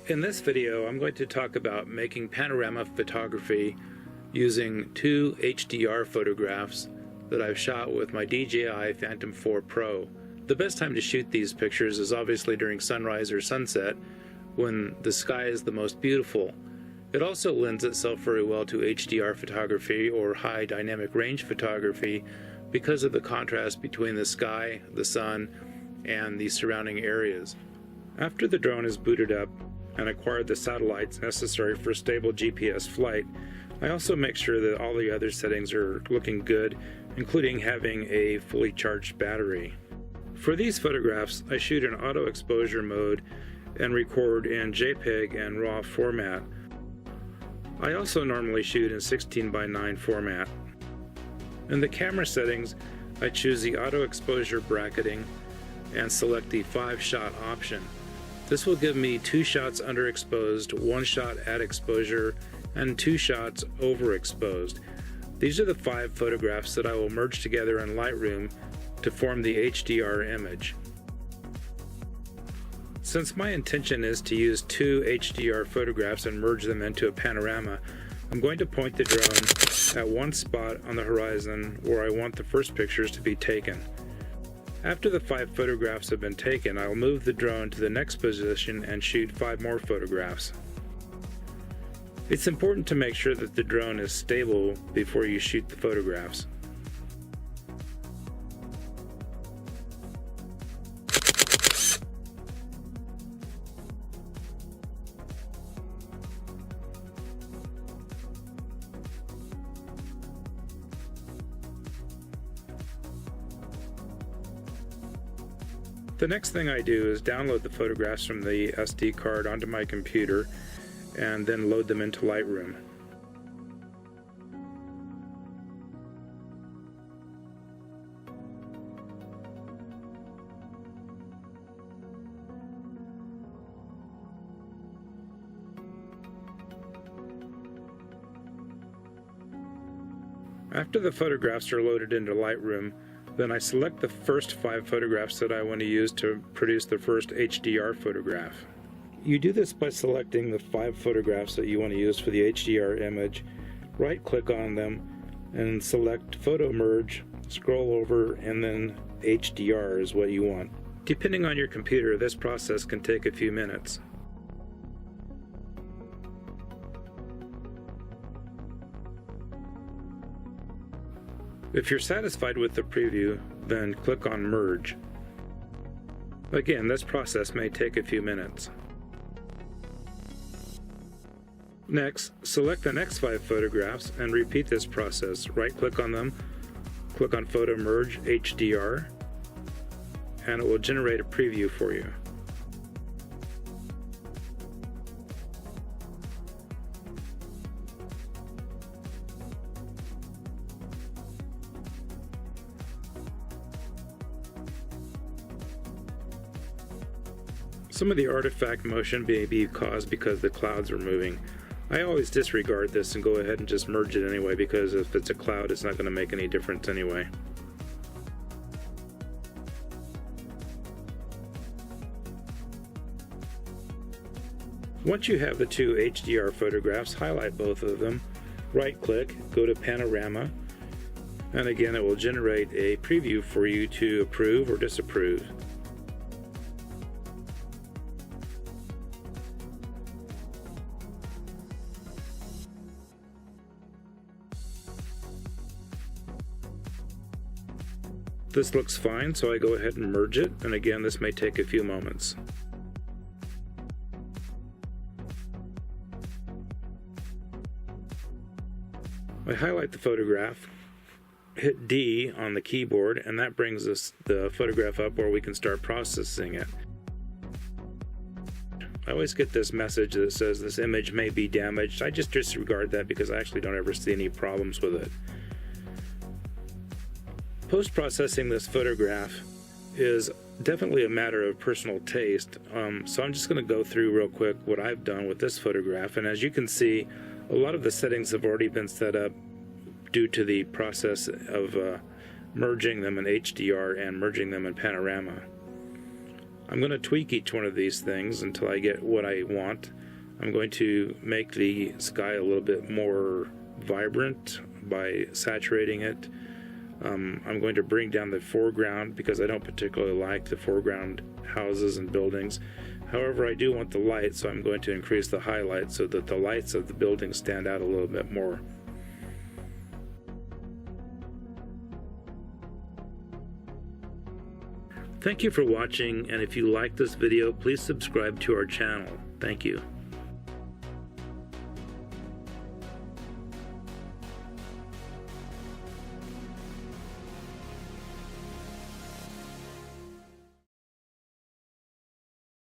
In this video, I'm going to talk about making panorama photography using two HDR photographs that I've shot with my DJI Phantom 4 Pro. The best time to shoot these pictures is obviously during sunrise or sunset when the sky is the most beautiful. It also lends itself very well to HDR photography or high dynamic range photography because of the contrast between the sky, the sun, and the surrounding areas. After the drone is booted up and acquired the satellites necessary for stable GPS flight, I also make sure that all the other settings are looking good, including having a fully charged battery. For these photographs, I shoot in auto exposure mode and record in JPEG and RAW format. I also normally shoot in 16:9 format. In the camera settings, I choose the auto exposure bracketing and select the 5-shot option. This will give me 2 shots underexposed, 1 shot at exposure, and 2 shots overexposed. These are the 5 photographs that I will merge together in Lightroom to form the HDR image. Since my intention is to use 2 HDR photographs and merge them into a panorama, I'm going to point the drone at one spot on the horizon where I want the first pictures to be taken. After the 5 photographs have been taken, I'll move the drone to the next position and shoot 5 more photographs. It's important to make sure that the drone is stable before you shoot the photographs. The next thing I do is download the photographs from the SD card onto my computer and then load them into Lightroom. After the photographs are loaded into Lightroom, then I select the first 5 photographs that I want to use to produce the first HDR photograph. You do this by selecting the 5 photographs that you want to use for the HDR image, right-click on them, and select Photo Merge, scroll over, and then HDR is what you want. Depending on your computer, this process can take a few minutes. If you're satisfied with the preview, then click on Merge. Again, this process may take a few minutes. Next, select the next 5 photographs and repeat this process. Right-click on them, click on Photo Merge HDR, and it will generate a preview for you. Some of the artifact motion may be caused because the clouds are moving. I always disregard this and go ahead and just merge it anyway, because if it's a cloud, it's not going to make any difference anyway. Once you have the 2 HDR photographs, highlight both of them, right-click, go to Panorama, and again it will generate a preview for you to approve or disapprove. This looks fine, so I go ahead and merge it, and again this may take a few moments. I highlight the photograph, hit D on the keyboard, and that brings the photograph up where we can start processing it. I always get this message that says this image may be damaged. I just disregard that because I actually don't ever see any problems with it. Post-processing this photograph is definitely a matter of personal taste, so I'm just going to go through real quick what I've done with this photograph, and as you can see, a lot of the settings have already been set up due to the process of merging them in HDR and merging them in Panorama. I'm going to tweak each one of these things until I get what I want. I'm going to make the sky a little bit more vibrant by saturating it. I'm going to bring down the foreground because I don't particularly like the foreground houses and buildings. However, I do want the light, so I'm going to increase the highlight so that the lights of the buildings stand out a little bit more. Thank you for watching, and if you like this video, please subscribe to our channel. Thank you.